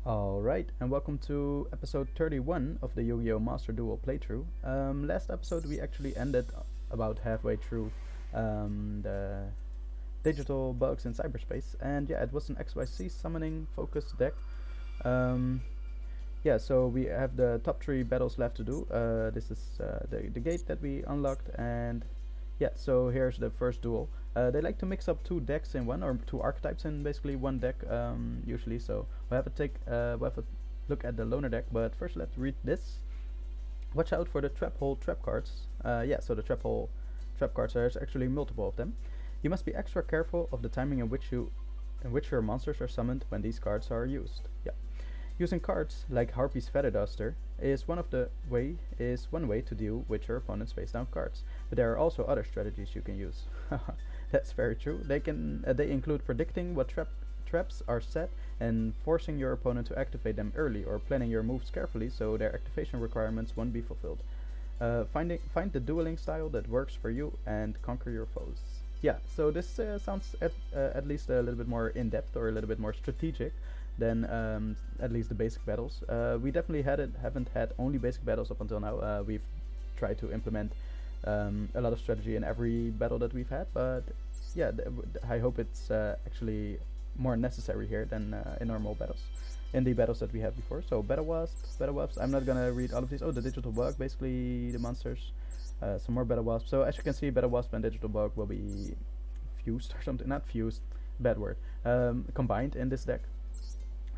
Alright, and welcome to episode 31 of the Yu-Gi-Oh! Master Duel playthrough. Last episode we actually ended about halfway through the digital bugs in cyberspace, and yeah, it was an XYZ summoning focused deck. Um, yeah, so we have the top three battles left to do. This is the gate that we unlocked, and yeah, so here's the first duel. They like to mix up two decks in one, or two archetypes in basically one deck, usually. So we'll have a look at the loner deck, but first let's read this. Watch out for the trap hole trap cards. Yeah, so the trap hole trap cards, there's actually multiple of them. You must be extra careful of the timing in which your monsters are summoned when these cards are used. Yeah. Using cards like Harpy's Feather Duster is one way to deal with your opponent's face down cards, but there are also other strategies you can use. That's very true. They include predicting what traps are set and forcing your opponent to activate them early, or planning your moves carefully so their activation requirements won't be fulfilled. Find the dueling style that works for you and conquer your foes. Yeah, so this sounds at least a little bit more in depth, or a little bit more strategic than at least the basic battles. We definitely haven't had only basic battles up until now. We've tried to implement a lot of strategy in every battle that we've had, but yeah, I hope it's actually more necessary here than in normal battles, in the battles that we had before. So Battlewasps. I'm not gonna read all of these. Oh, the digital bug, basically the monsters. Some more Battlewasps. So as you can see, Battlewasp and digital bug will be fused or something. Not fused, bad word. Combined in this deck.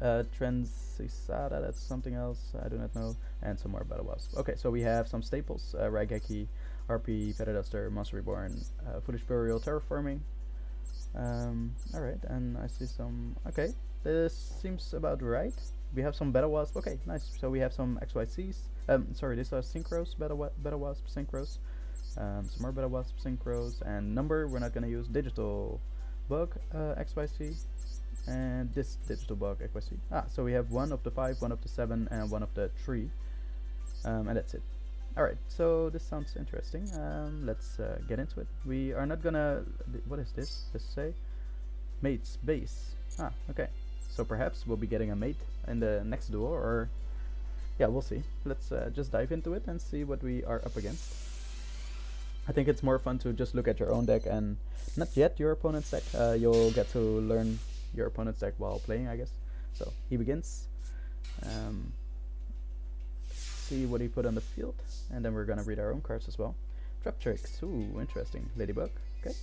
Transisada, that's something else, I do not know, and some more Battlewasps. Okay, so we have some staples, Raigeki, RP, Feather Duster, Monster Reborn, Foolish Burial, Terraforming. Alright, and I see some, okay, this seems about right. We have some Battlewasp, okay, nice. So we have some XYCs, sorry, these are Synchros, Battlewasp Synchros, some more Battlewasp Synchros, and number, we're not gonna use digital bug, XYC, and this digital bug XYZ. So we have one of the 5, one of the 7, and one of the 3, and that's it. Alright, so this sounds interesting. Let's get into it. We are not gonna... What is this? Does it say? Mate's base. Okay. So perhaps we'll be getting a mate in the next duel, or... Yeah, we'll see. Let's just dive into it and see what we are up against. I think it's more fun to just look at your own deck and not yet your opponent's deck. You'll get to learn your opponent's deck while playing, I guess. So he begins. See what he put on the field, and then we're gonna read our own cards as well. Trap tricks. Ooh, interesting. Ladybug. Okay.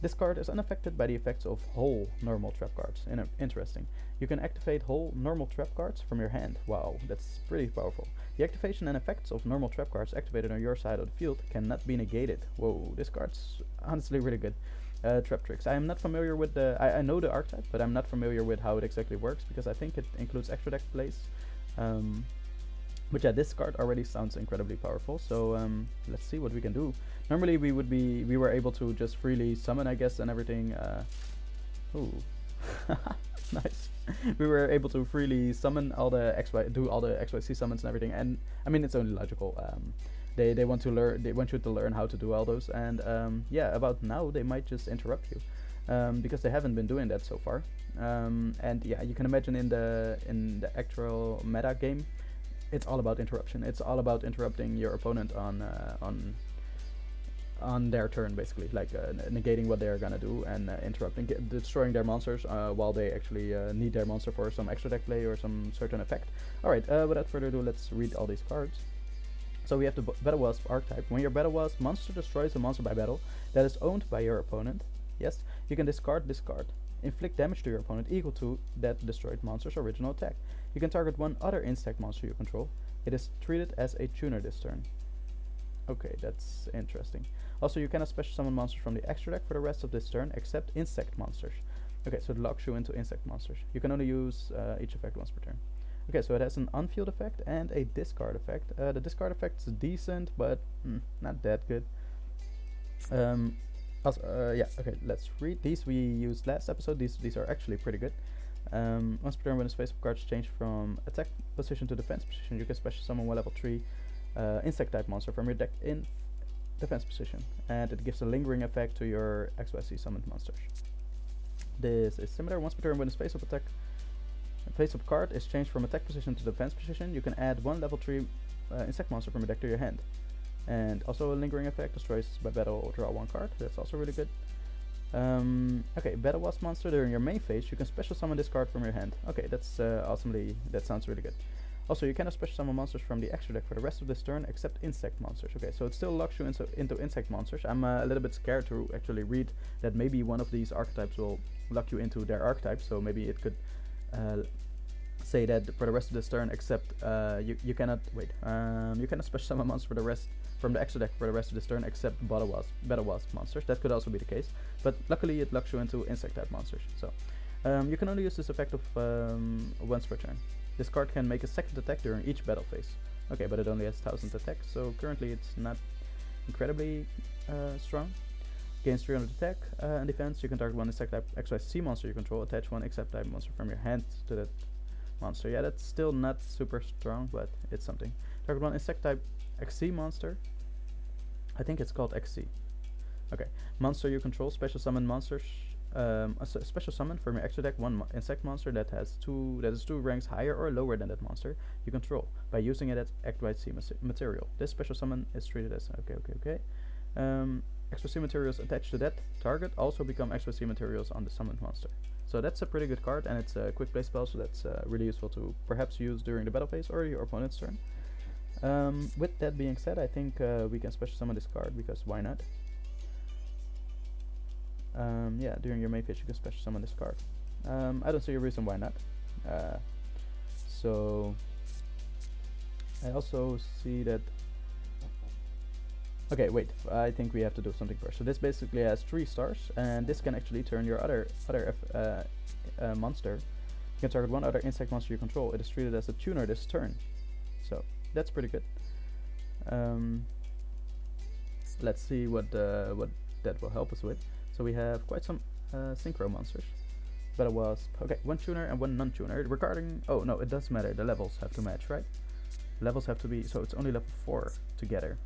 This card is unaffected by the effects of whole normal trap cards. Interesting. You can activate whole normal trap cards from your hand. Wow, that's pretty powerful. The activation and effects of normal trap cards activated on your side of the field cannot be negated. Whoa, this card's honestly really good. Trap tricks. I am not familiar with the... I know the archetype, but I'm not familiar with how it exactly works, because I think it includes extra deck plays. But yeah, this card already sounds incredibly powerful, so let's see what we can do. Normally we were able to just freely summon, I guess, and everything. Ooh. Nice. We were able to freely summon all the do all the XYC summons and everything, and I mean, it's only logical. They want you to learn how to do all those, and yeah, about now they might just interrupt you, because they haven't been doing that so far. And yeah, you can imagine in the actual meta game, it's all about interruption. It's all about interrupting your opponent on their turn, basically, like negating what they're gonna do, and destroying their monsters while they actually need their monster for some extra deck play or some certain effect. Alright, without further ado, let's read all these cards. So we have the Battlewasp archetype. When your Battlewasp monster destroys a monster by battle that is owned by your opponent, yes, you can discard this card. Inflict damage to your opponent equal to that destroyed monster's original attack. You can target one other insect monster you control. It is treated as a tuner this turn. Okay, that's interesting. Also, you cannot special summon monsters from the extra deck for the rest of this turn, except insect monsters. Okay, so it locks you into insect monsters. You can only use each effect once per turn. Okay, so it has an on-field effect and a discard effect. The discard effect is decent, but not that good. Also, yeah, okay, let's read these. We used last episode. These are actually pretty good. Once per turn, when the face of cards change from attack position to defense position, you can special summon one level 3 insect type monster from your deck in defense position, and it gives a lingering effect to your XYZ summoned monsters. This is similar. Once per turn, when the face of attack face-up card is changed from attack position to defense position. You can add one level 3 insect monster from your deck to your hand. And also a lingering effect, destroys by battle or draw one card. That's also really good. Okay, Battlewasps monster. During your main phase, you can special summon this card from your hand. Okay, that's that sounds really good. Also, you cannot special summon monsters from the extra deck for the rest of this turn except insect monsters. Okay, so it still locks you into insect monsters. I'm a little bit scared to actually read that maybe one of these archetypes will lock you into their archetype, so maybe it could say that for the rest of this turn except you cannot special summon monsters for the rest from the extra deck for the rest of this turn except Battlewasp monsters. That could also be the case, but luckily it locks you into insect type monsters. So you can only use this effect of once per turn. This card can make a second attack during each battle phase. Okay, but it only has 1000 attack, so currently it's not incredibly strong. Gains 300 attack and defense. You can target one insect type XYZ monster you control. Attach one insect type monster from your hand to that monster. Yeah, that's still not super strong, but it's something. Target one insect type XC monster. I think it's called XC. Okay, monster you control. Special summon monsters. Special summon from your extra deck one insect monster that is two ranks higher or lower than that monster you control by using it as XYZ material. This special summon is treated as okay. XYZ materials attached to that target also become XYZ materials on the summoned monster. So that's a pretty good card, and it's a quick play spell, so that's really useful to perhaps use during the battle phase or your opponent's turn. With that being said, I think we can special summon this card, because why not? Yeah, during your main phase you can special summon this card. I don't see a reason why not. So I also see that. Okay, wait. I think we have to do something first. So this basically has 3 stars, and this can actually turn your other monster. You can target one other insect monster you control. It is treated as a tuner this turn. So that's pretty good. Let's see what that will help us with. So we have quite some synchro monsters. Battlewasp. Okay, one tuner and one non-tuner. Regarding, oh no, it does matter. The levels have to match, right? Levels have to be, so it's only level 4 together.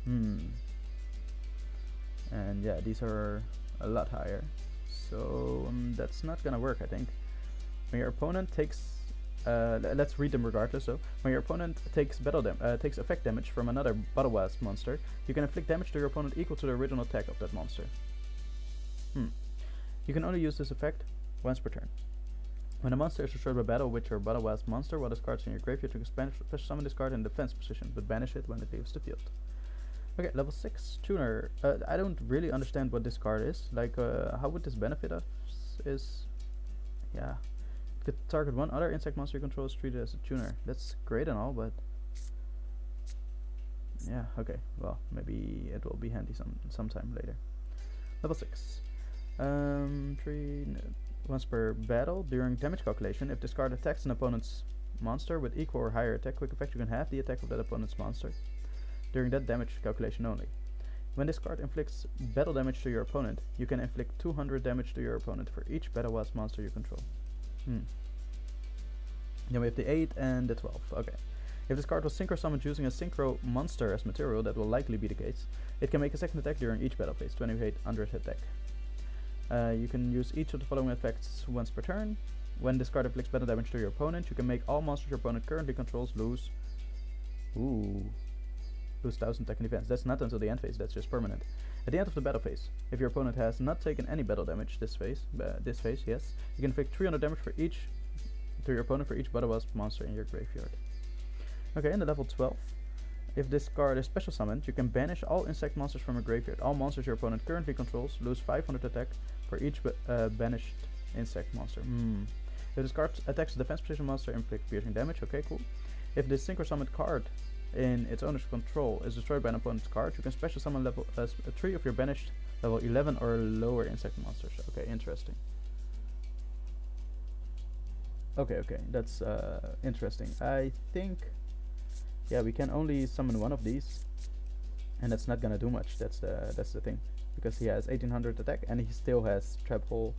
And yeah, these are a lot higher. So that's not gonna work, I think. When your opponent takes, let's read them regardless. So when your opponent takes takes effect damage from another Battlewasp monster, you can inflict damage to your opponent equal to the original attack of that monster. You can only use this effect once per turn. When a monster is destroyed by battle with your Battlewasp monster, while this card is in your graveyard, you can special summon this card in defense position, but banish it when it leaves the field. Okay, level 6 tuner. I don't really understand what this card is. Like, how would this benefit us? Yeah, you could target one other insect monster you control is treated as a tuner. That's great and all, but yeah, okay. Well, maybe it will be handy sometime later. Level 6. 3 once per battle. During damage calculation, if this card attacks an opponent's monster with equal or higher attack quick effect, you can halve the attack of that opponent's monster during that damage calculation only. When this card inflicts battle damage to your opponent, you can inflict 200 damage to your opponent for each Battlewasp monster you control. Then we have the 8 and the 12. Okay. If this card was synchro summoned using a synchro monster as material, that will likely be the case. It can make a second attack during each battle phase, 2800 attack. You can use each of the following effects once per turn. When this card inflicts battle damage to your opponent, you can make all monsters your opponent currently controls lose 1000 attack and defense. That's not until the end phase, that's just permanent. At the end of the battle phase, if your opponent has not taken any battle damage this phase, yes, you can inflict 300 damage to your opponent for each Battlewasp monster in your graveyard. Okay, in the level 12, if this card is special summoned, you can banish all insect monsters from your graveyard. All monsters your opponent currently controls lose 500 attack for each banished insect monster. If this card attacks a defense position monster, inflict piercing damage. Okay, cool. If this synchro summoned card in its owner's control is destroyed by an opponent's card, you can special summon level 3 of your banished level 11 or lower insect monsters. Okay, interesting. Okay, that's interesting. I think, yeah, we can only summon one of these, and that's not gonna do much. That's the thing, because he has 1800 attack and he still has trap hole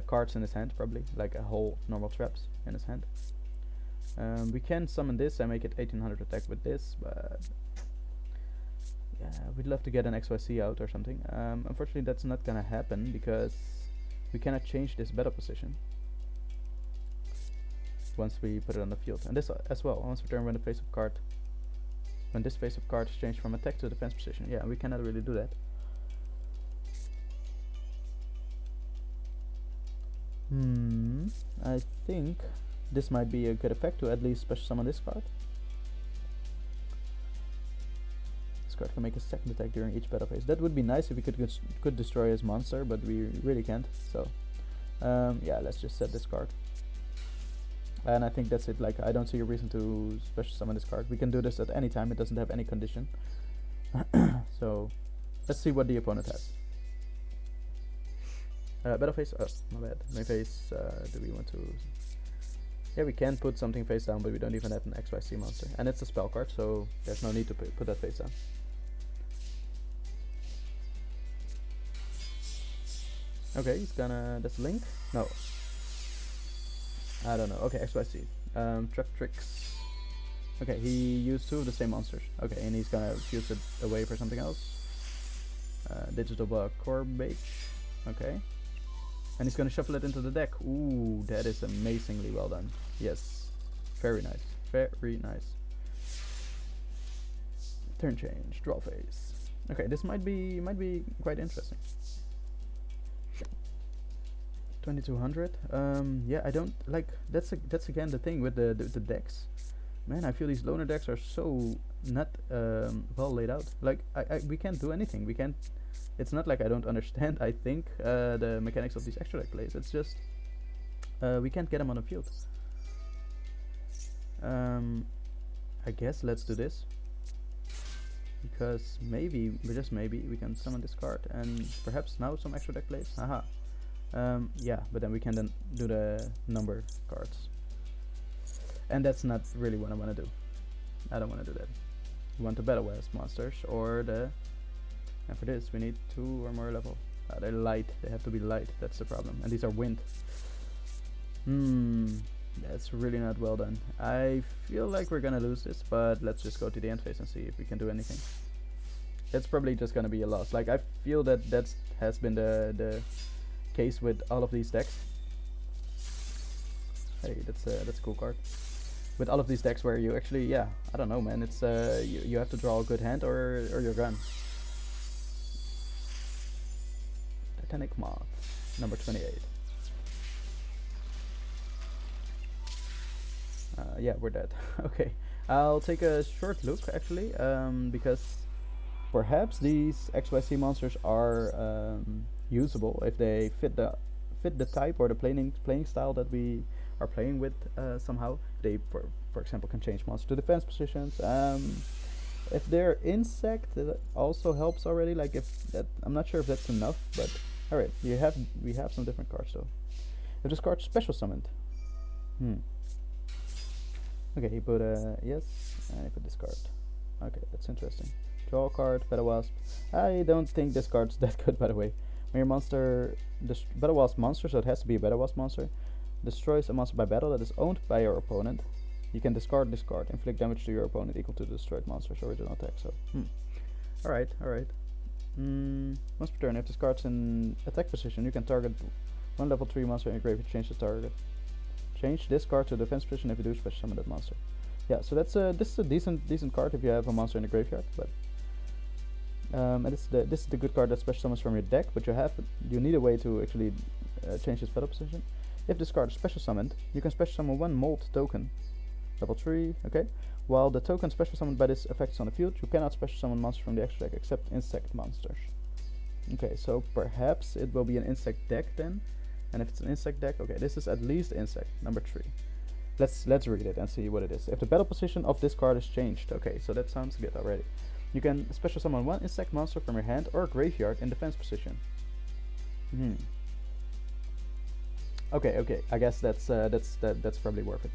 cards in his hand, probably like a whole normal traps in his hand. We can summon this and make it 1800 attack with this, but yeah, we'd love to get an XYZ out or something. Unfortunately, that's not gonna happen because we cannot change this battle position. once we put it on the field. And this as well, once per turn when this face of card is changed from attack to defense position. Yeah, we cannot really do that. I think this might be a good effect to at least special summon this card. This card can make a second attack during each battle phase. That would be nice if we could destroy his monster, but we really can't. So yeah, let's just set this card. And I think that's it. Like, I don't see a reason to special summon this card. We can do this at any time. It doesn't have any condition. So let's see what the opponent has. Battle phase. Oh, my bad. Main phase. Do we want to? Yeah, we can put something face down, but we don't even have an XYZ monster, and it's a spell card, so there's no need to put that face down. Okay, he's gonna. That's Link. No. I don't know. Okay, XYZ. Truck tricks. Okay, he used 2 of the same monsters. Okay, and he's gonna fuse it away for something else. Digital Bug Corbage. Okay. And he's gonna shuffle it into the deck. Ooh, that is amazingly well done. Yes. Very nice. Very nice. Turn change. Draw phase. Okay, this might be quite interesting. 2200. Yeah, I don't like. That's again the thing with the decks. Man, I feel these loner decks are so not well laid out. Like we can't do anything. We can't. It's not like I don't understand. I think the mechanics of these extra deck plays. It's just we can't get them on the field. I guess let's do this because maybe, just maybe, we can summon this card and perhaps now some extra deck plays. Haha. Yeah, but then we can then do the number cards, and that's not really what I want to do. I don't want to do that. We want the Battlewasps monsters or the. And for this, we need 2 or more level. They're light. They have to be light. That's the problem. And these are wind. That's really not well done. I feel like we're gonna lose this, but let's just go to the end phase and see if we can do anything. It's probably just gonna be a loss. Like, I feel that has been the case with all of these decks. Hey, that's a cool card. With all of these decks where you actually, yeah, I don't know, man. It's you have to draw a good hand or you're gone. Titanic Moth, number 28. Yeah, we're dead. Okay, I'll take a short look actually, because perhaps these XYZ monsters are usable if they fit the type or the playing style that we are playing with somehow. They, for example, can change monster to defense positions. If they're insect, that also helps already. Like, if that, I'm not sure if that's enough, but all right, we have some different cards though. If this card's special summoned, okay, he put a yes, and he put this card. Okay, that's interesting. Draw a card, Battlewasp. I don't think this card's that good, by the way. When your monster, Battlewasp monster, so it has to be a Battlewasp monster, destroys a monster by battle that is owned by your opponent, you can discard this card, inflict damage to your opponent equal to the destroyed monster's original attack. So, alright. Once per turn, if this card's in attack position, you can target one level 3 monster in your graveyard. Change the target. Change this card to defense position if you do special summon that monster. Yeah, so that's this is a decent card if you have a monster in the graveyard, but and this is the good card that special summons from your deck, but you need a way to actually change its battle position. If this card is special summoned, you can special summon 1 mold token, level 3, okay? While the token special summoned by this effect is on the field, you cannot special summon monsters from the extra deck except insect monsters. Okay, so perhaps it will be an insect deck then, and if it's an insect deck, okay, this is at least insect, number 3. Let's read it and see what it is. If the battle position of this card is changed, okay, so that sounds good already. You can special summon 1 insect monster from your hand or graveyard in defense position. Okay, I guess that's probably worth it.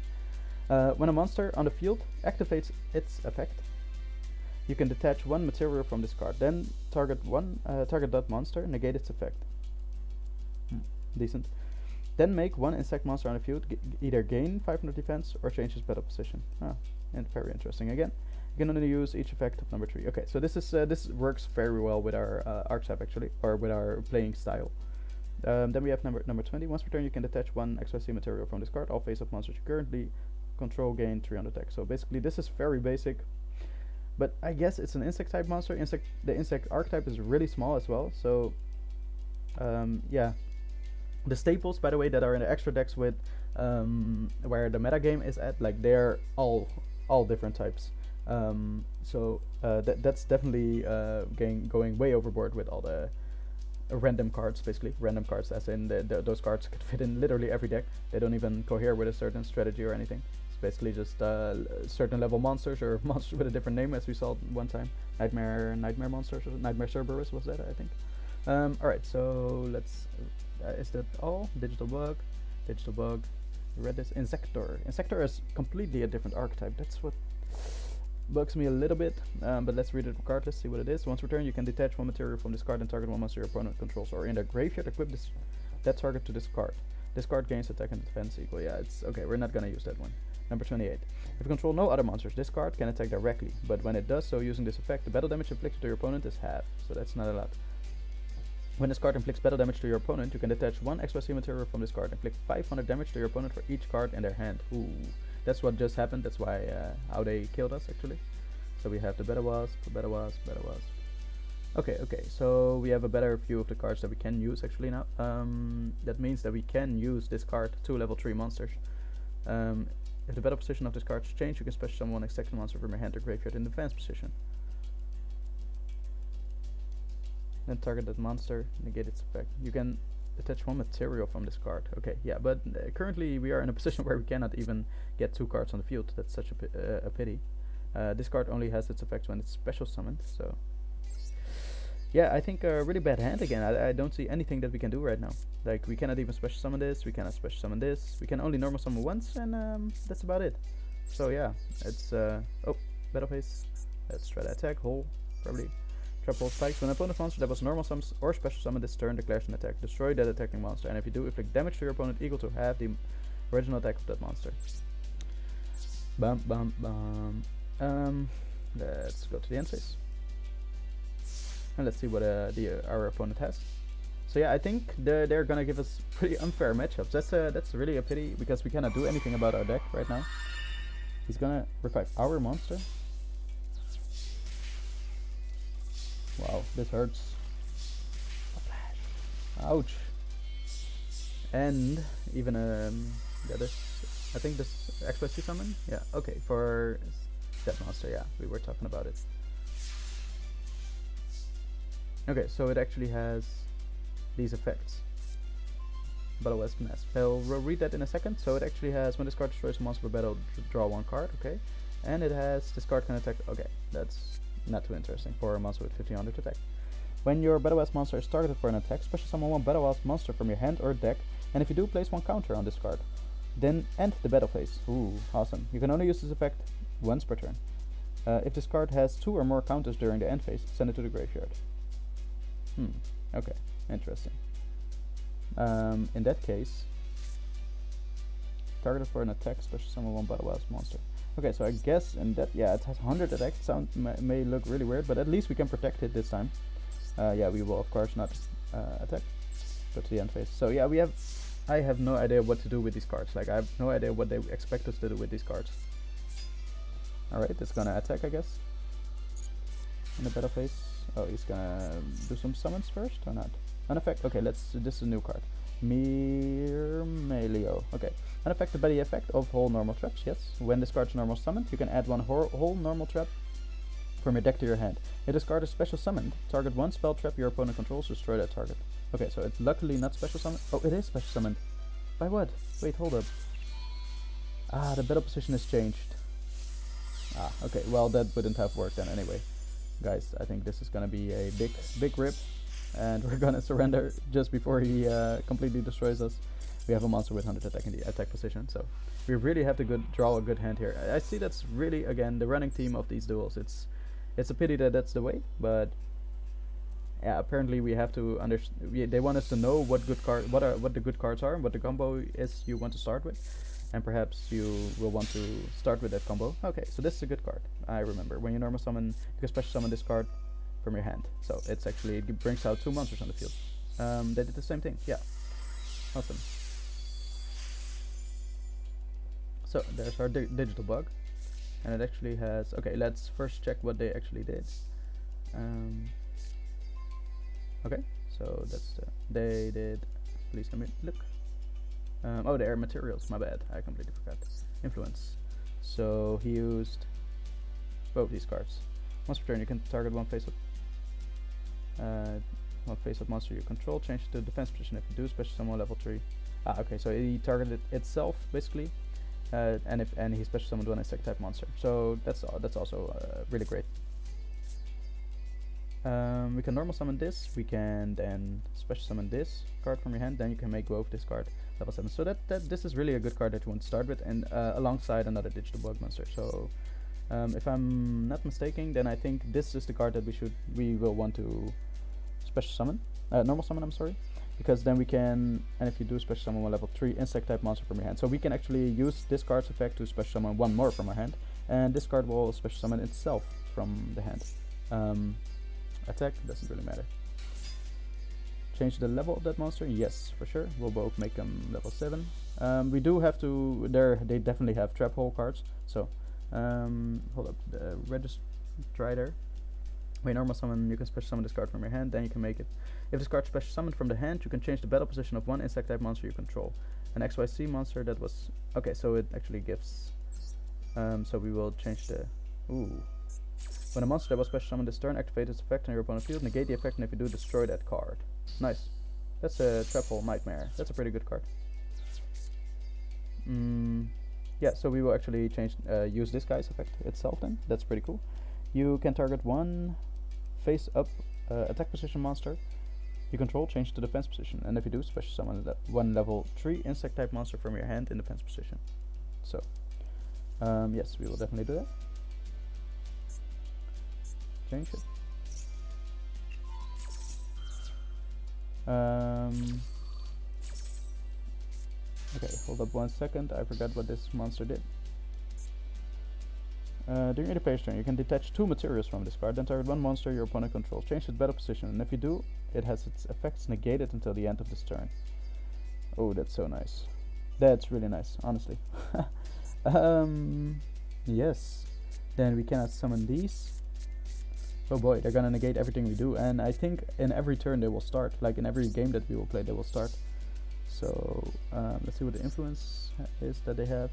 When a monster on the field activates its effect, you can detach 1 material from this card. Then target that monster, negate its effect. Decent. Then make 1 insect monster on the field either gain 500 defense or change its battle position. And very interesting again. You can only use each effect of number 3. Okay, so this works very well with our archetype actually, or with our playing style. Then we have number 20. Once per turn, you can detach one XYZ material from this card. All face-up monsters you currently control gain 300 attack. So basically, this is very basic. But I guess it's an insect type monster. The insect archetype is really small as well. So yeah, the staples, by the way, that are in the extra decks with where the metagame is at, like they're all different types. So that's definitely going way overboard with all the random cards, basically random cards, as in those cards could fit in literally every deck. They don't even cohere with a certain strategy or anything. It's basically just certain level monsters or monsters with a different name, as we saw one time. Nightmare monsters, or Nightmare Cerberus was that, I think. Alright, so let's is that all? Digital bug. You read this? Insector is completely a different archetype. That's what bugs me a little bit, but let's read it regardless, see what it is. Once per turn, you can detach one material from this card and target one monster your opponent controls, or in their graveyard equip that target to this card. This card gains attack and defense equal. Yeah, it's okay, we're not gonna use that one. Number 28. If you control no other monsters, this card can attack directly, but when it does so using this effect, the battle damage inflicted to your opponent is half, so that's not a lot. When this card inflicts battle damage to your opponent, you can detach one XYZ material from this card and inflict 500 damage to your opponent for each card in their hand. Ooh, that's what just happened. That's why how they killed us, actually. So we have the Battlewasp. Okay, so we have a better view of the cards that we can use actually now. That means that we can use this card to level 3 monsters. If the battle position of this card is changed, you can special summon one second monster from your hand or graveyard in defense position. Then target that monster, negate its effect. You can attach one material from this card. Okay, yeah, but currently we are in a position where we cannot even get 2 cards on the field. That's such a pity. This card only has its effects when it's special summoned, so yeah, I think a really bad hand again. I don't see anything that we can do right now. Like, we cannot even special summon this, we cannot special summon this, we can only normal summon once, and that's about it. So yeah, it's oh, battle phase. Let's try to attack, hole, probably. Trap hole spikes. When an opponent monster that was normal summons or special summon this turn declares an attack, destroy that attacking monster, and if you do, inflict damage to your opponent equal to half the original attack of that monster. Let's go to the end phase. And let's see what our opponent has. So yeah, I think they're gonna give us pretty unfair matchups. That's really a pity, because we cannot do anything about our deck right now. He's gonna revive our monster. Wow, this hurts. Ouch. And even yeah, this, I think this XYZ summon. Yeah, okay, for that monster. Yeah, we were talking about it. Okay, so it actually has these effects. Battlewasps Nest. We'll read that in a second. So it actually has, when this card destroys a monster per battle, draw 1 card. Okay, and it has, this card can attack. Okay, that's not too interesting for a monster with 1500 attack. When your Battlewasp monster is targeted for an attack, special summon one Battlewasp monster from your hand or deck, and if you do, place 1 counter on this card. Then end the battle phase. Ooh, awesome. You can only use this effect once per turn. If this card has 2 or more counters during the end phase, send it to the graveyard. Okay, interesting. In that case, targeted for an attack, special summon one Battlewasp monster. Okay, so I guess in that, yeah, it has 100 attack. Sound may look really weird, but at least we can protect it this time. Yeah, we will of course not attack. Go to the end phase. So yeah, I have no idea what to do with these cards. Like, I have no idea what they expect us to do with these cards. Alright, it's gonna attack, I guess. In the battle phase. Oh, he's gonna do some summons first or not? An effect. Okay, this is a new card. Mirmelio. Okay. Unaffected by the effect of whole normal traps, yes. When this card is normal summoned, you can add 1 whole normal trap from your deck to your hand. If this card is special summoned, target 1 spell trap your opponent controls to destroy that target. Okay, so it's luckily not special summoned. Oh, it is special summoned. By what? Wait, hold up. Ah, the battle position has changed. Ah, okay, well that wouldn't have worked then anyway. Guys, I think this is gonna be a big rip, and we're gonna surrender just before he completely destroys us. We have a monster with 100 attack in the attack position, so we really have to draw a good hand here. I see that's really, again, the running theme of these duels. It's a pity that that's the way, but yeah, apparently we have to understand. They want us to know what the good cards are, and what the combo is you want to start with, and perhaps you will want to start with that combo. Okay, so this is a good card. I remember when you normal summon, you can special summon this card from your hand. So it's actually, it brings out 2 monsters on the field. They did the same thing. Yeah, awesome. So there's our digital bug, and it actually has. Okay, let's first check what they actually did. Okay, so that's they did. Please let me look. Oh, they are materials. My bad. I completely forgot. Influence. So he used both these cards. Once per turn, you can target one face-up monster you control. Change it to defense position. If you do, special summon level 3. Okay. So he targeted itself basically, and he special summoned one insect type monster. So that's also really great. We can normal summon this. We can then special summon this card from your hand. Then you can make both this card level 7. So that this is really a good card that you want to start with, and alongside another digital bug monster. So if I'm not mistaken, then I think this is the card that we will want to special summon, normal summon. I'm sorry, because then we can, and if you do special summon one level 3 insect type monster from your hand, so we can actually use this card's effect to special summon one more from our hand, and this card will special summon itself from the hand. Attack doesn't really matter. Change the level of that monster, yes, for sure. We'll both make them level 7. We do have to. They definitely have trap hole cards. So hold up, the register. When normal summon, you can special summon this card from your hand. Then you can make it. If this card special summoned from the hand, you can change the battle position of one insect type monster you control. An XYZ monster that was okay. So it actually gives. So we will change the. Ooh. When a monster that was special summoned this turn, activate its effect on your opponent's field, negate the effect, and if you do, destroy that card. Nice. That's a Trap Hole Nightmare. That's a pretty good card. Yeah, so we will actually use this guy's effect itself then. That's pretty cool. You can target one face-up attack position monster you control, change to defense position, and if you do, special summon one level 3 insect type monster from your hand in defense position. So, yes, we will definitely do that. Change it. Okay, hold up 1 second. I forgot what this monster did. During your page turn, you can detach 2 materials from this card, then target one monster your opponent controls. Change its battle position, and if you do, it has its effects negated until the end of this turn. Oh, that's so nice. That's really nice, honestly. Yes. Then we cannot summon these. Oh boy, they're gonna negate everything we do, and I think in every turn they will start. Like in every game that we will play, they will start. So let's see what the influence is that they have.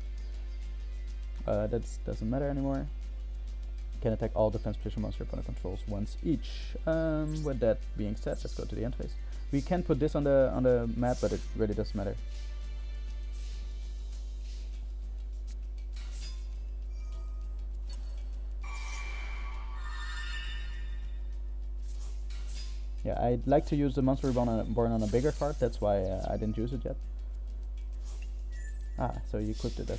That doesn't matter anymore. Can attack all defense position monster opponent controls once each. With that being said, let's go to the end phase. We can put this on the map, but it really doesn't matter. Yeah, I'd like to use the monster reborn on a bigger card. That's why I didn't use it yet. So you equipped it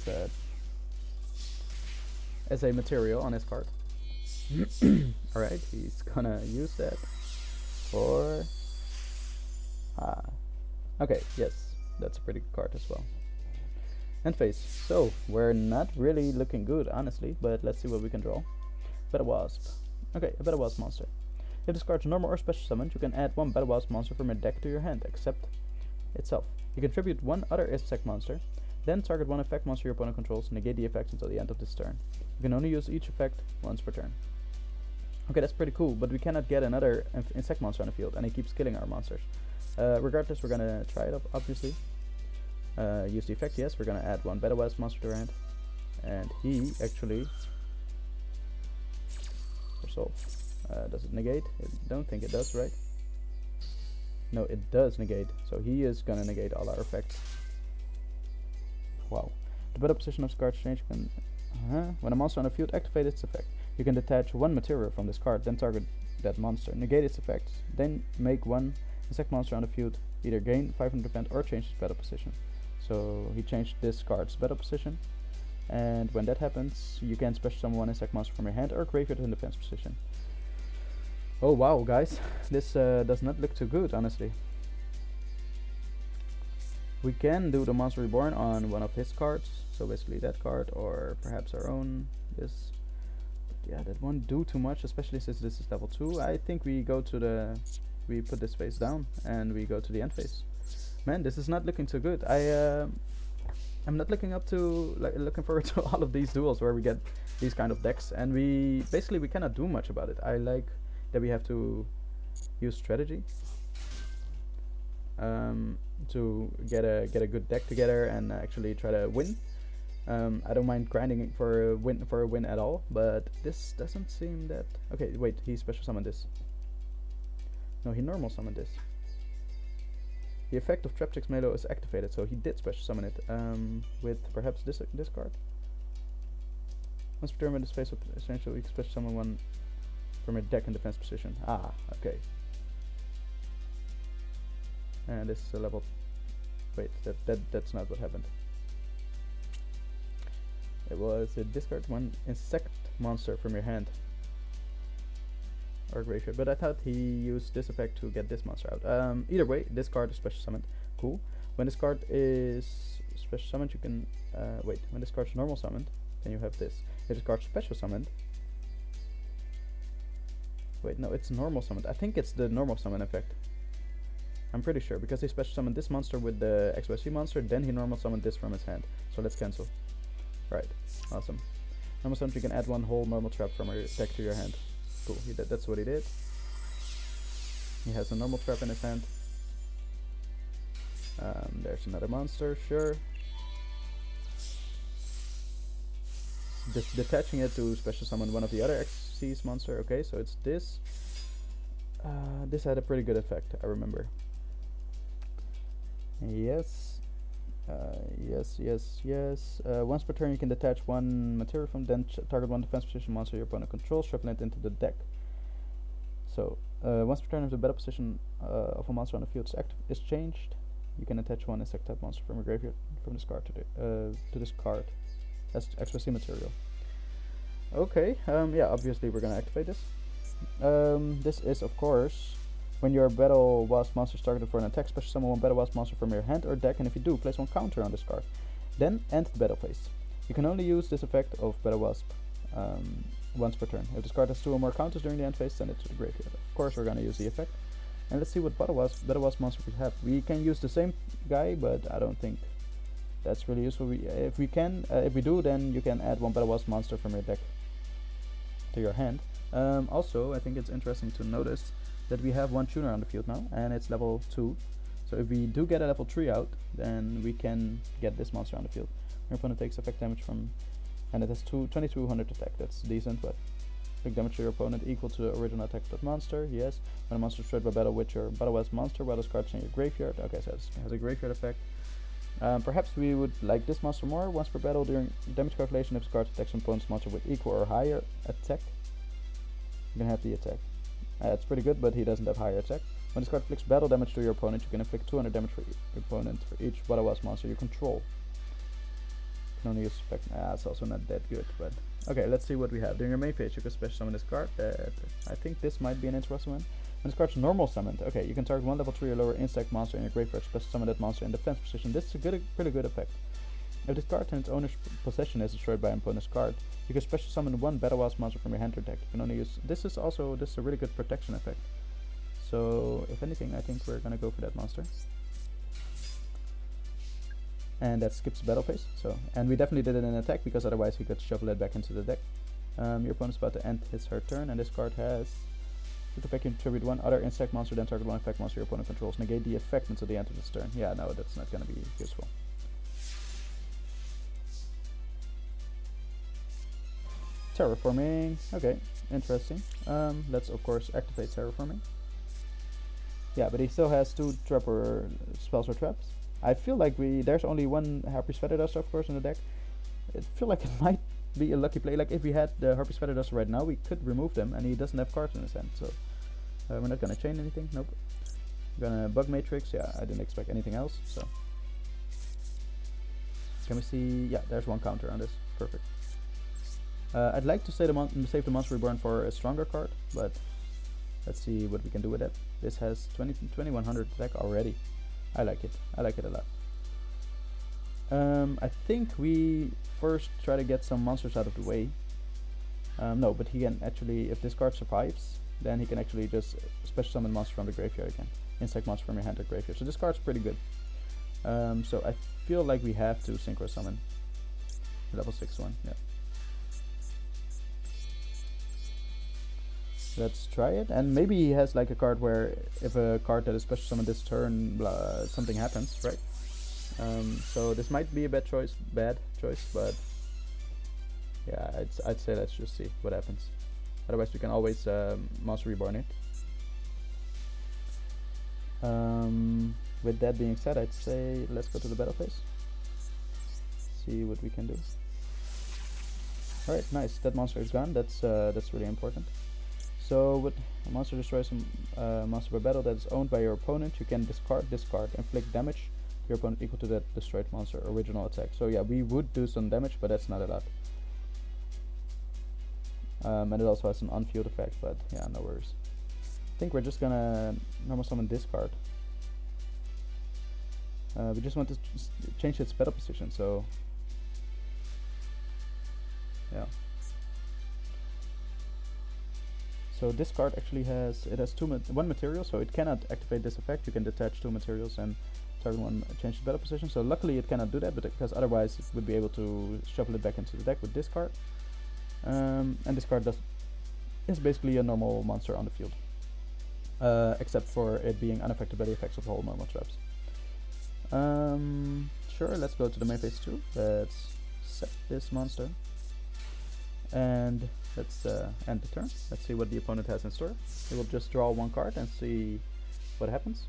as a material on his card. Alright, he's gonna use that for... Okay, yes, that's a pretty good card as well. End phase. So, we're not really looking good, honestly, but let's see what we can draw. Battlewasp. Okay, a Battlewasp monster. If this card's normal or special summoned, you can add one Battlewasp monster from your deck to your hand, except itself. You contribute one other insect monster, then target one effect monster your opponent controls, negate the effect until the end of this turn. You can only use each effect once per turn. Okay, that's pretty cool, but we cannot get another insect monster on the field, and he keeps killing our monsters. Regardless, we're gonna try it up, obviously. Use the effect, yes, we're gonna add one Battlewasp monster to our hand. And he actually... Resolve. Does it negate? I don't think it does, right? No, it does negate, so he is gonna negate all our effects. Wow. The battle position of this card change can... When a monster on the field activates its effect, you can detach one material from this card, then target that monster, negate its effects, then make one insect monster on the field either gain 500 defense or change its battle position. So he changed this card's battle position, and when that happens, you can special summon one insect monster from your hand or graveyard in defense position. Oh wow, guys, this does not look too good, honestly. We can do the monster reborn on one of his cards, so basically that card, or perhaps our own, this. But yeah, that won't do too much, especially since this is level 2. I think we go to the we put this phase down and we go to the end phase. Man, this is not looking too good. I'm not looking forward to all of these duels where we get these kind of decks, and we cannot do much about it. I like that we have to use strategy to get a good deck together and actually try to win. I don't mind grinding for a win at all, but this doesn't seem that. Okay, wait, he special summoned this. No, he normal summoned this. The effect of Traptrix Melo is activated, so he did special summon it with perhaps this card. Once per turn when this phase of essential, you can special summon one from a deck in defense position. Ah, okay. And this is a level. Wait, that's not what happened. It was a discard one insect monster from your hand or graveyard, but I thought he used this effect to get this monster out. Either way, this card is special summoned. Cool. When this card is special summoned, you can wait. When this card is normal summoned, then you have this. If this card is special summoned, wait, no, it's normal summoned. I think it's the normal summon effect. I'm pretty sure because he special summoned this monster with the XYZ monster, then he normal summoned this from his hand. So let's cancel. Right, awesome. Normal summon, you can add one whole normal trap from your deck to your hand. Cool, that's what he did. He has a normal trap in his hand. There's another monster, sure. Just detaching it to special summon one of the other XC's monster. Okay, so it's this. This had a pretty good effect, I remember. Yes. Yes. Once per turn you can detach one material from then target one defense position monster your opponent controls, shuffle it into the deck. So once per turn if the battle position of a monster on the field is changed, you can attach one insect type monster from a graveyard from this card to this card as XYZ material. Okay, yeah, obviously we're gonna activate this. This is of course when your Battlewasp monster is targeted for an attack, special summon one Battlewasp monster from your hand or deck, and if you do, place one counter on this card. Then end the battle phase. You can only use this effect of Battlewasp once per turn. If this card has 2 or more counters during the end phase, send it to the graveyard. Of course, we're gonna use the effect. And let's see what Battlewasp monster we have. We can use the same guy, but I don't think that's really useful. If we do, then you can add one Battlewasp monster from your deck to your hand. Also, I think it's interesting to notice that we have one tuner on the field now, and it's level 2. So if we do get a level 3 out, then we can get this monster on the field. Your opponent takes effect damage from, and it has 2200 attack. That's decent, but big damage to your opponent equal to the original attack of that monster. Yes. When a monster is destroyed by battle with your Battlewasp monster, while this card is in your graveyard. Okay, so it has a graveyard effect. Perhaps we would like this monster more. Once per battle during damage calculation, if this card attacks an opponent's monster with equal or higher attack, you can have the attack. It's pretty good, but he doesn't have higher attack. When this card inflicts battle damage to your opponent, you can inflict 200 damage for your opponent for each Battlewasp monster you control. You can only use spec. It's also not that good, but okay. Let's see what we have. During your main phase, you can special summon this card. I think this might be an interesting one. When this card's normal summoned, okay, you can target one level 3 or lower insect monster in your graveyard. Special summon that monster in defense position. This is a pretty good effect. If this card in its owner's possession is destroyed by an opponent's card, you can special summon one Battlewasp monster from your hand or deck. You can only use this is a really good protection effect. So if anything, I think we're gonna go for that monster. And that skips battle phase. So and we definitely did it in attack because otherwise he could shuffle it back into the deck. Your opponent's about to end her turn, and this card has with effect you contribute one other insect monster, then target one effect monster your opponent controls. Negate the effect until the end of its turn. Yeah, no, that's not gonna be useful. Terraforming, okay, interesting. Let's of course activate terraforming. Yeah, but he still has 2 spells or traps. I feel like there's only one Harpy's Feather Duster of course in the deck. I feel like it might be a lucky play. Like if we had the Harpy's Feather Duster right now, we could remove them, and he doesn't have cards in his hand. So we're not gonna chain anything. Nope. We're gonna bug matrix. Yeah, I didn't expect anything else. So can we see? Yeah, there's one counter on this. Perfect. I'd like to save the Monster Reborn for a stronger card, but let's see what we can do with it. This has 2100 attack already. I like it. I like it a lot. I think we first try to get some monsters out of the way. No, but he can actually, if this card survives, then he can actually just special summon monster from the graveyard again. Insect monster from your hand or graveyard. So this card's pretty good. So I feel like we have to synchro summon level 6 one. Yeah. Let's try it, and maybe he has like a card where if a card that is special summoned this turn, something happens, right? So this might be a bad choice, but yeah, I'd say let's just see what happens. Otherwise, we can always Monster Reborn it. With that being said, I'd say let's go to the battle phase. See what we can do. All right, nice. That monster is gone. That's really important. So when a monster destroys a monster by battle that is owned by your opponent, you can discard this card, inflict damage to your opponent equal to that destroyed monster original attack. So yeah, we would do some damage, but that's not a lot. And it also has an on-field effect, but yeah, no worries. I think we're just gonna normal summon this card. We just want to change its battle position, so yeah. So this card actually has one material, so it cannot activate this effect. You can detach 2 materials and target one change its battle position. So luckily it cannot do that, but because otherwise it would be able to shuffle it back into the deck with this card. And this card is basically a normal monster on the field, except for it being unaffected by the effects of all normal traps. Sure, let's go to the main phase 2. Let's set this monster. And let's end the turn. Let's see what the opponent has in store. We will just draw 1 card and see what happens.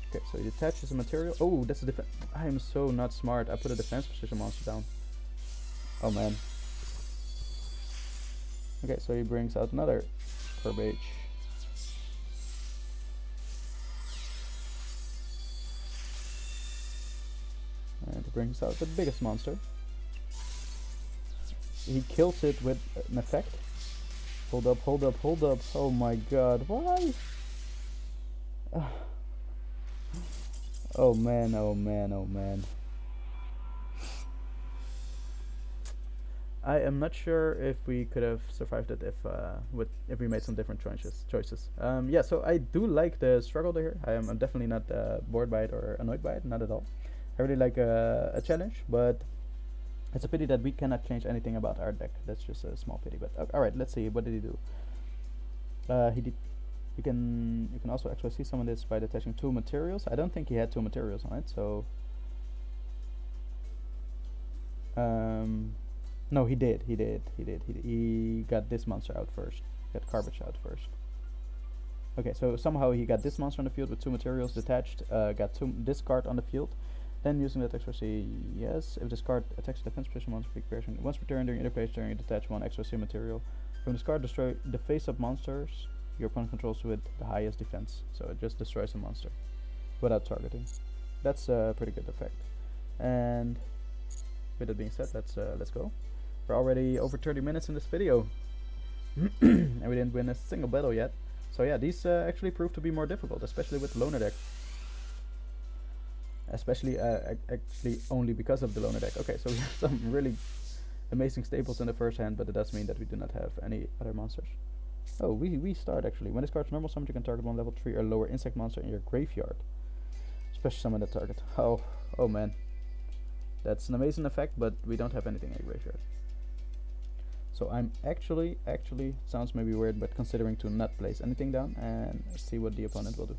Okay, so he detaches a material. Oh, that's a defense. I am so not smart. I put a defense position monster down. Oh man. Okay, so he brings out another garbage. And he brings out the biggest monster. He kills it with an effect. Hold up, hold up, hold up. Oh my god, why? Oh man, oh man, oh man. I am not sure if we could have survived it if we made some different choices. Yeah, so I do like the struggle here. I'm definitely not bored by it or annoyed by it, not at all. I really like a challenge, but it's a pity that we cannot change anything about our deck. That's just a small pity. But alright, let's see. What did he do? You can also actually see some of this by detaching 2 materials. I don't think he had 2 materials on it, so no, he did. He got this monster out first. Got garbage out first. Okay, so somehow he got this monster on the field with 2 materials detached. Got this card on the field. Then using that extra C, yes, if this card attacks the defense position monster preparation, once per turn during interface turn, you detach 1 extra C material. From this card, destroy the face-up monsters your opponent controls with the highest defense. So it just destroys a monster without targeting. That's a pretty good effect. And with that being said, let's go. We're already over 30 minutes in this video, and we didn't win a single battle yet. So yeah, these actually proved to be more difficult, especially with the loner deck. Especially actually only because of the loner deck. Okay, so we have some really amazing staples in the first hand, but it does mean that we do not have any other monsters. Oh, we start actually. When this card's normal summon, you can target 1 level 3 or lower insect monster in your graveyard. Special summon that target. Oh man. That's an amazing effect, but we don't have anything in the graveyard. So I'm actually, sounds maybe weird, but considering to not place anything down and see what the opponent will do.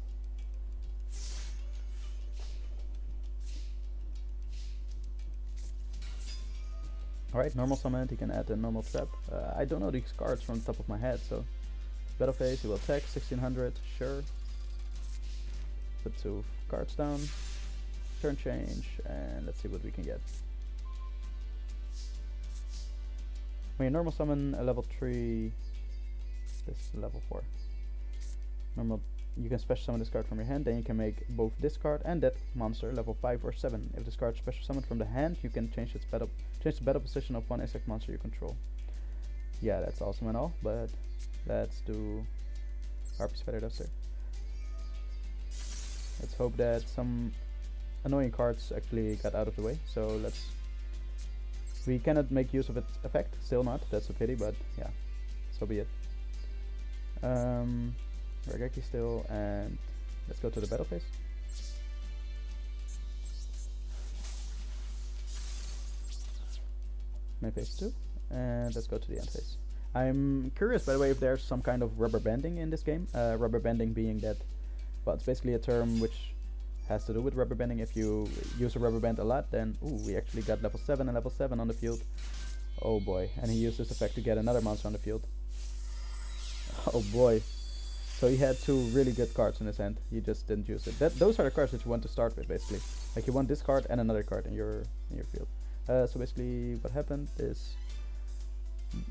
Alright, normal summon, he can add a normal trap. I don't know these cards from the top of my head, so battle phase, he will attack, 1600, sure. Put 2 cards down, turn change, and let's see what we can get. When you normal summon a level 3, this is level 4. Normal, you can special summon this card from your hand, then you can make both this card and that monster level 5 or 7. If this card is special summoned from the hand, you can change the battle position of 1 insect monster you control. Yeah, that's awesome and all, but let's do Harpy's Feather Duster. Let's hope that some annoying cards actually got out of the way. So we cannot make use of its effect, still not. That's a pity, but yeah, so be it. Rageki still, and let's go to the battle phase. Main phase 2, and let's go to the end phase. I'm curious, by the way, if there's some kind of rubber banding in this game. Rubber banding being that, well, it's basically a term which has to do with rubber banding. If you use a rubber band a lot, then we actually got level 7 and level 7 on the field. Oh boy, and he used this effect to get another monster on the field. Oh boy. So he had 2 really good cards in his hand. He just didn't use it. Those are the cards that you want to start with, basically. Like you want this card and another card in your field. So basically, what happened is,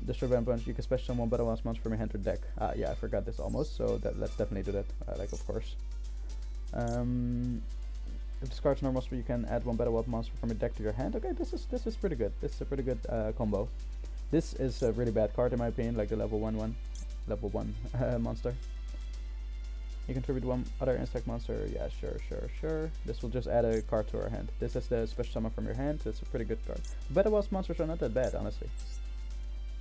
destroy Band Punch. You can special summon Battlewasps monster from your hand or deck. Yeah, I forgot this almost. So let's definitely do that. Like of course. If discards normal spell, you can add 1 Battlewasp monster from your deck to your hand. Okay, this is pretty good. This is a pretty good combo. This is a really bad card in my opinion, like the level 1 monster. You contribute 1 other insect monster. Yeah, sure. This will just add a card to our hand. This is the special summon from your hand. It's a pretty good card. Battlewasp monsters are not that bad, honestly.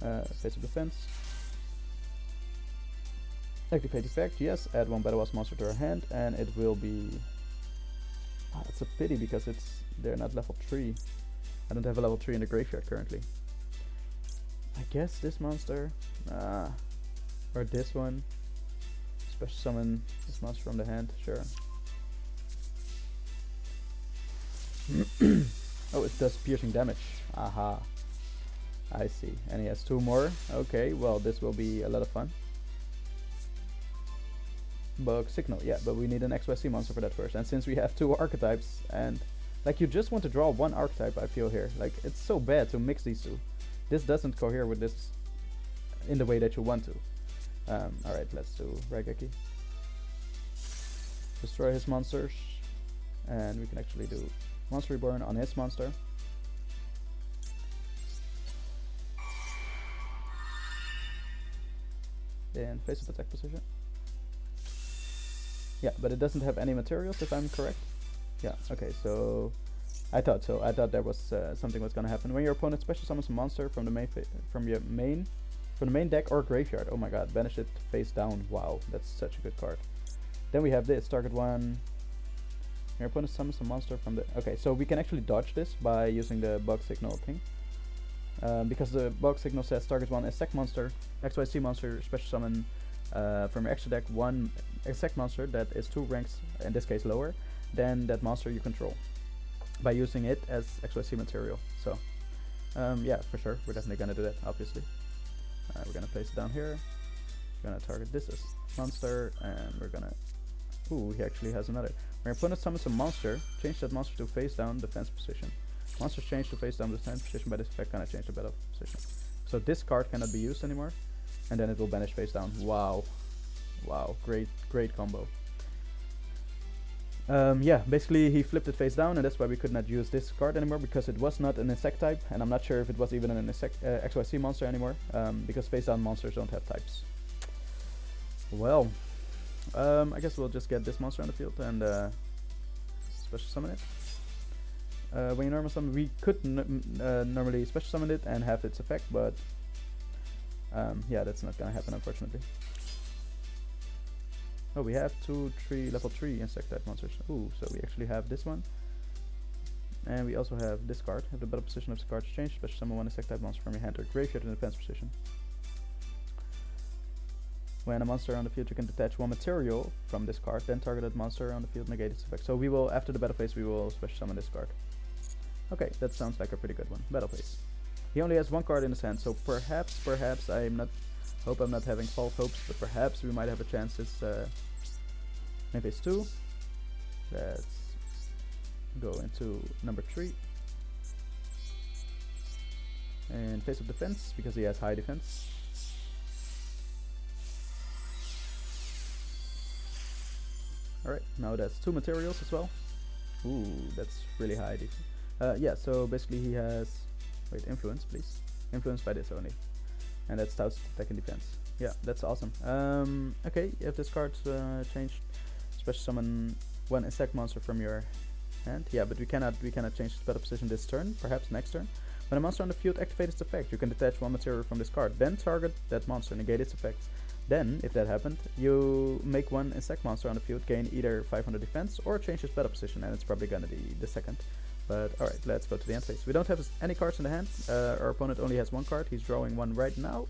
Face of defense. Activate effect, yes, add 1 Battlewasp monster to our hand, and it will be... it's a pity because they're not level 3. I don't have a level 3 in the graveyard currently. I guess this monster, or this one. Special summon this monster from the hand, sure. Oh, it does piercing damage. Aha. I see. And he has 2 more. Okay, well this will be a lot of fun. Bug signal, yeah, but we need an XYZ monster for that first. And since we have 2 archetypes, and like you just want to draw 1 archetype, I feel here. Like it's so bad to mix these 2. This doesn't cohere with this in the way that you want to. Alright, let's do Rageki. Destroy his monsters. And we can actually do Monster Reborn on his monster. Then face up attack position. Yeah, but it doesn't have any materials if I'm correct. Yeah, okay, so I thought so. I thought there was something was gonna happen. When your opponent special summons a monster from the main deck or graveyard. Oh my god, banish it face down. Wow, that's such a good card. Then we have this, target 1. Your opponent summons a monster from the... Okay, so we can actually dodge this by using the bug signal thing. Because the bug signal says target 1 insect monster, XYZ monster, special summon from your extra deck 1 insect monster that is 2 ranks, in this case lower, than that monster you control, by using it as XYZ material. So, yeah, for sure, we're definitely gonna do that, obviously. We're gonna place it down here. We're gonna target this as monster, and we're gonna... Ooh, he actually has another. When your opponent summons a monster, change that monster to face down defense position. Monsters change to face down defense position by this effect cannot change the battle position. So this card cannot be used anymore, and then it will banish face down. Wow. Wow, great combo. Yeah, basically he flipped it face down, and that's why we could not use this card anymore, because it was not an insect type, and I'm not sure if it was even an insect XYZ monster anymore, because face down monsters don't have types. Well, I guess we'll just get this monster on the field and special summon it. When you normal summon, we could normally special summon it and have its effect, but yeah, that's not gonna happen unfortunately. Oh, we have level 3 insect type monsters. Ooh, so we actually have this one. And we also have this card. Have the battle position of the card changed. Special summon 1 insect type monster from your hand or graveyard in the defense position. When a monster on the field, you can detach 1 material from this card, then target that monster on the field, negate its effect. So we will, after the battle phase, we will special summon this card. Okay, that sounds like a pretty good one. Battle phase. He only has 1 card in his hand, so perhaps I'm not having false hopes, but perhaps we might have a chance this in phase 2. Let's go into number 3. And face of defense, because he has high defense. Alright, now that's 2 materials as well. Ooh, that's really high defense. Yeah, so basically he has... Wait, influence, please. Influenced by this only. And that's Tao's attack and defense. Yeah, that's awesome. Okay, if this card's changed, special summon 1 insect monster from your hand. Yeah, but we cannot change its battle position this turn, perhaps next turn. When a monster on the field activates its effect, you can detach 1 material from this card. Then target that monster, negate its effects Then, if that happened, you make one insect monster on the field gain either 500 defense or change its battle position, and it's probably gonna be the second. But alright, let's go to the end phase. We don't have any cards in the hand. Our opponent only has one card. He's drawing one right now.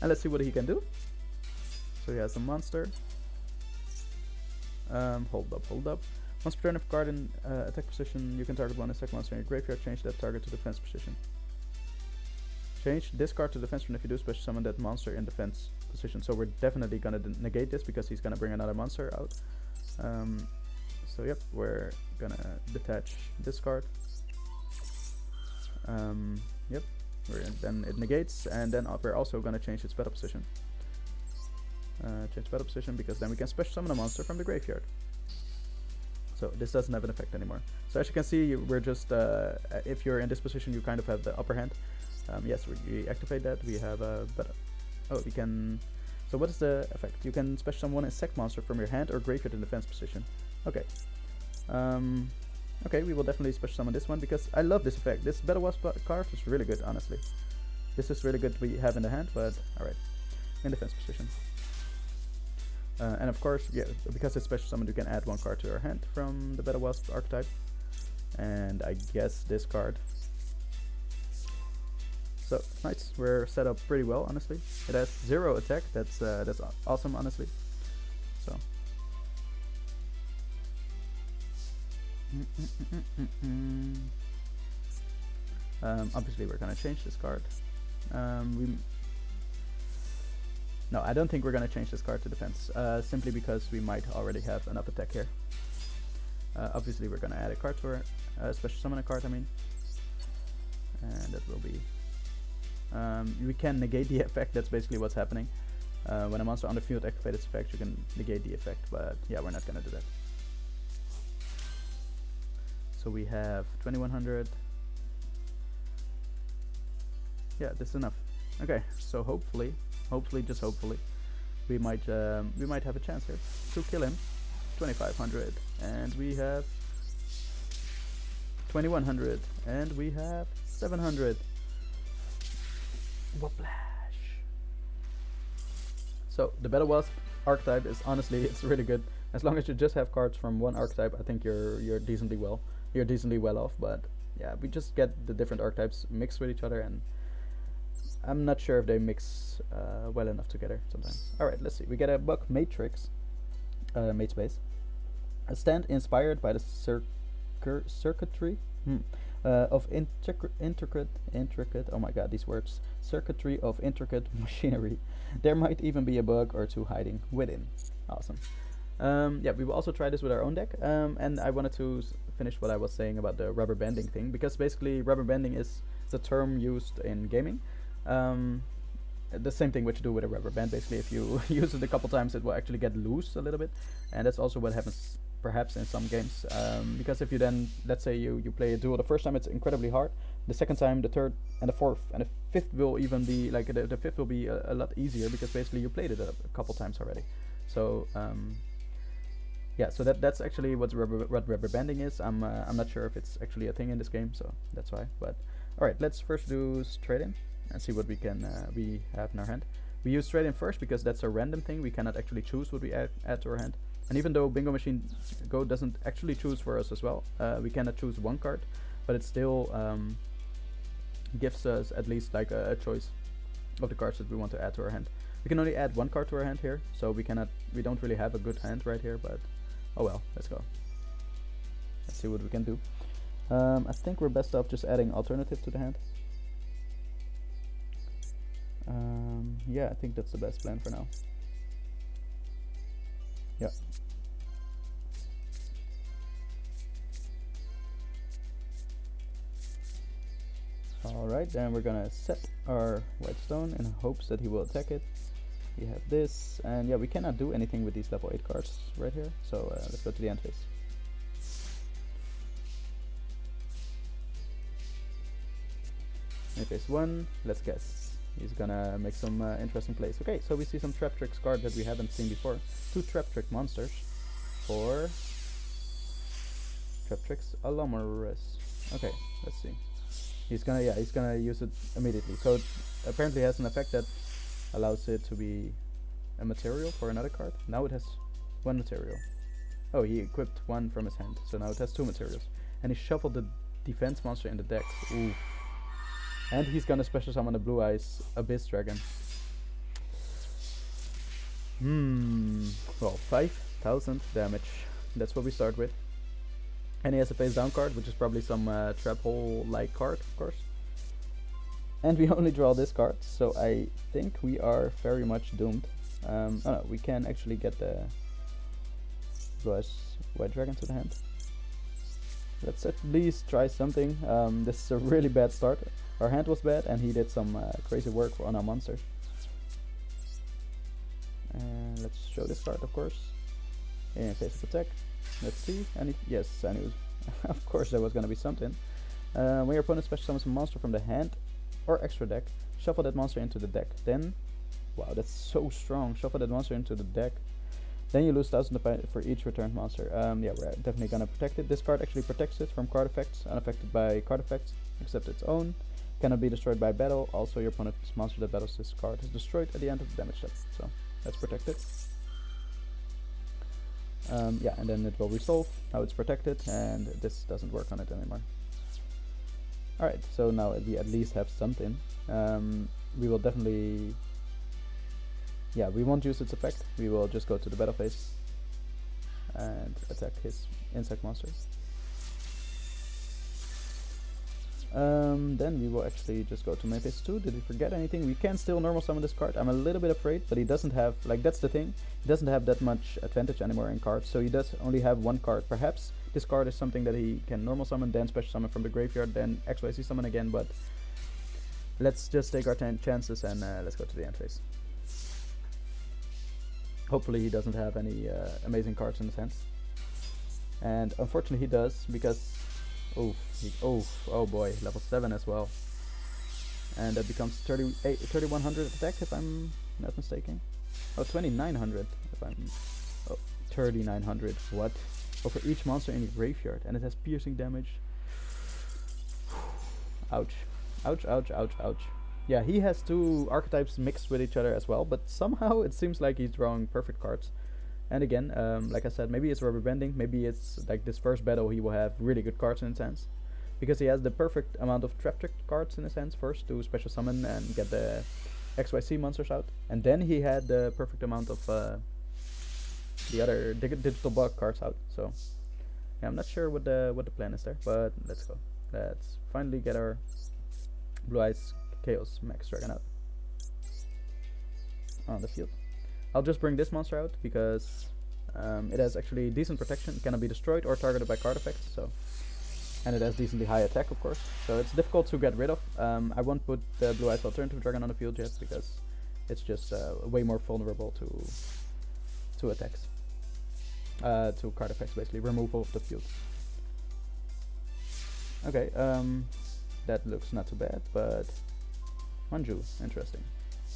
And let's see what he can do. So he has a monster. Hold up. Once per turn, if a card in attack position, you can target one insect monster in your graveyard. Change that target to defense position. Change this card to defense, and if you do, special summon that monster in defense position. So we're definitely gonna negate this because he's gonna bring another monster out. So yep, we're gonna detach this card. Yep, then it negates, and then we're also gonna change its battle position. Change battle position because then we can special summon a monster from the graveyard. So this doesn't have an effect anymore. So as you can see, we're just if you're in this position, you kind of have the upper hand. Yes, we activate that. We have a we can. So what is the effect? You can special summon one insect monster from your hand or graveyard in defense position. Okay. Okay, we will definitely special summon this one because I love this effect. This Battlewasps card is really good, honestly. This is really good we have in the hand, but alright. In defense position. And of course, yeah, because it's special summoned, you can add one card to your hand from the Battlewasps archetype. And I guess this card. So nice, we're set up pretty well, honestly. It has 0 attack. That's awesome, honestly. So. Obviously, we're gonna change this card. No, I don't think we're gonna change this card to defense. Simply because we might already have enough attack here. Obviously, we're gonna add a card to our special summon a card. I mean, and that will be. We can negate the effect. That's basically what's happening. When a monster on the field activates its effect, you can negate the effect. But yeah, we're not gonna do that. So we have 2100. Yeah, this is enough. Okay, so hopefully, just hopefully, we might have a chance here to kill him. 2500, and we have 2100, and we have 700. Whoplash. So the Battlewasp archetype is honestly, it's really good. As long as you just have cards from one archetype, I think you're decently well off. But yeah, we just get the different archetypes mixed with each other, and I'm not sure if they mix well enough together sometimes. Alright, let's see. We get a Buck Matrix, Mate Space. A stand inspired by the circuitry of intricate, oh my god, these words. Circuitry of intricate machinery. There might even be a bug or two hiding within. Awesome. Yeah, we will also try this with our own deck. And I wanted to finish what I was saying about the rubber banding thing, because basically rubber banding is the term used in gaming. The same thing what you do with a rubber band. Basically, if you use it a couple times, it will actually get loose a little bit, and that's also what happens perhaps in some games. Because if you then, let's say you play a duel, the first time it's incredibly hard, the second time, the third, and the fourth, and the fifth will even be like the fifth will be a lot easier, because basically you played it a couple times already. So yeah, so that's actually what rubber banding is. I'm not sure if it's actually a thing in this game, so that's why. But all right, let's first do straight in and see what we can we have in our hand. We use straight in first because that's a random thing. We cannot actually choose what we add to our hand. And even though Bingo Machine Go doesn't actually choose for us as well, we cannot choose one card, but it still gives us at least like a choice of the cards that we want to add to our hand. We can only add one card to our hand here, so we don't really have a good hand right here, but oh well, let's go. Let's see what we can do. I think we're best off just adding alternative to the hand. Yeah, I think that's the best plan for now. Yeah. Alright, then we're gonna set our white stone in hopes that he will attack it. We have this, and yeah, we cannot do anything with these level 8 cards right here, so let's go to the end phase. End phase 1, let's guess. He's gonna make some interesting plays. Okay, so we see some Trap Tricks cards that we haven't seen before. 2 Trap Trick monsters for Trap Tricks Alomorous. Okay, let's see. He's gonna use it immediately. So it apparently has an effect that allows it to be a material for another card. Now it has one material. Oh, he equipped one from his hand, so now it has two materials. And he shuffled the defense monster in the deck. Ooh. And he's gonna special summon the Blue Eyes Abyss Dragon. Well, 5,000 damage. That's what we start with. And he has a face down card, which is probably some trap hole like card, of course. And we only draw this card, so I think we are very much doomed. Oh no, we can actually get the Blue Eyes White Dragon to the hand. Let's at least try something. This is a really bad start. Our hand was bad, and he did some crazy work on our monsters. And let's show this card, of course. In face of attack. Let's see. Yes, and it was of course there was gonna be something. When your opponent special summons a monster from the hand or extra deck, shuffle that monster into the deck. Then, wow, that's so strong. Shuffle that monster into the deck. Then you lose 1,000 for each returned monster. Yeah, we're definitely gonna protect it. This card actually protects it from card effects, unaffected by card effects, except its own. Cannot be destroyed by battle. Also, your opponent's monster that battles this card is destroyed at the end of the damage step. So that's protected. Yeah, and then it will resolve. Now it's protected, and this doesn't work on it anymore. Alright, so now we at least have something. We will definitely... Yeah, we won't use its effect. We will just go to the battle phase and attack his insect monster. Then we will actually just go to main phase 2. Did we forget anything? We can still normal summon this card. I'm a little bit afraid, but he doesn't have, like, that's the thing. He doesn't have that much advantage anymore in cards, so he does only have one card. Perhaps this card is something that he can normal summon, then special summon from the graveyard, then XYZ summon again, but let's just take our chances and let's go to the end phase. Hopefully he doesn't have any amazing cards in his hands. And unfortunately he does, because oh boy, level 7 as well. And that becomes 3,100 attack if I'm not mistaken. Oh, 2,900 if I'm... Oh, 3,900, what? Over each monster in your graveyard, and it has piercing damage. Ouch. Ouch, ouch, ouch, ouch. Yeah, he has two archetypes mixed with each other as well, but somehow it seems like he's drawing perfect cards. And again, like I said, maybe it's rubber banding, maybe it's like this first battle he will have really good cards in his hands. Because he has the perfect amount of trap trick cards in his hands first to special summon and get the XYZ monsters out. And then he had the perfect amount of the other digital bug cards out. So yeah, I'm not sure what the plan is there, but let's go. Let's finally get our Blue Eyes Chaos Max Dragon out on the field. I'll just bring this monster out because it has actually decent protection, cannot be destroyed or targeted by card effects, so, and it has decently high attack, of course, so it's difficult to get rid of. I won't put the Blue Eyes Alternative Dragon on the field yet because it's just way more vulnerable to attacks, to card effects, basically removal of the field. Okay, that looks not too bad, but Manju, interesting.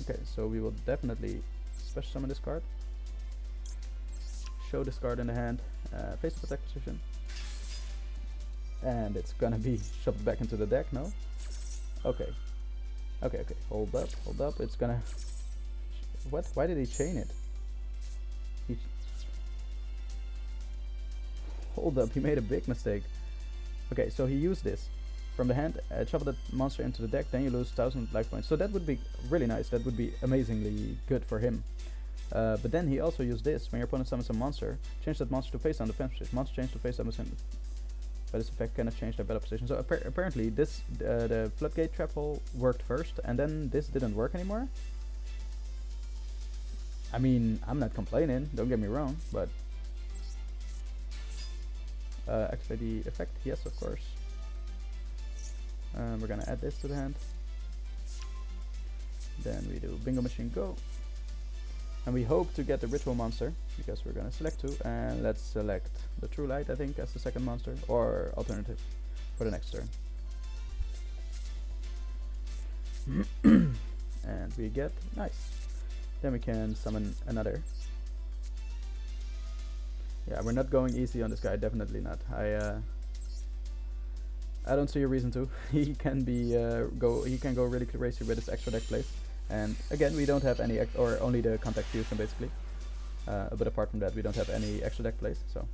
Okay, so we will definitely special summon this card, show this card in the hand, face up attack position, and it's gonna be shoved back into the deck. No? Okay. Okay, hold up, it's gonna... What? Why did he chain it? Hold up, he made a big mistake. Okay, so he used this from the hand, shuffle that monster into the deck, then you lose 1,000 life points. So that would be really nice, that would be amazingly good for him. But then he also used this. When your opponent summons a monster, change that monster to face down defense position. Monster change to face down defense. But this effect cannot change their battle position. So apparently this the floodgate trap hole worked first, and then this didn't work anymore. I mean, I'm not complaining, don't get me wrong, but activate the effect, yes, of course. We're gonna add this to the hand. Then we do bingo machine go. And we hope to get the ritual monster, because we're gonna select two, and let's select the True Light, I think, as the second monster, or alternative for the next turn. And we get, nice. Then we can summon another. Yeah, we're not going easy on this guy, definitely not. I don't see a reason to. He can be he can go really crazy with his extra deck plays. And again, we don't have any or only the contact fusion basically. But apart from that, we don't have any extra deck plays. So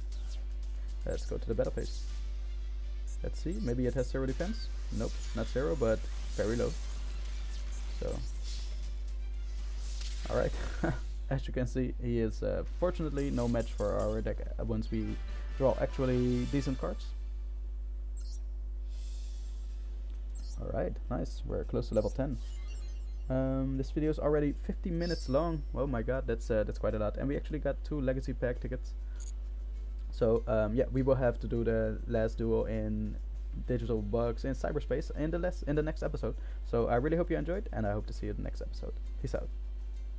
let's go to the battle phase. Let's see, maybe it has 0 defense. Nope, not 0, but very low. So, alright. As you can see, he is fortunately no match for our deck once we draw actually decent cards. Alright, nice. We're close to level 10. This video is already 50 minutes long. Oh my god, that's quite a lot. And we actually got 2 legacy pack tickets. So yeah, we will have to do the last duel in digital bugs in cyberspace in the next episode. So I really hope you enjoyed, and I hope to see you in the next episode. Peace out.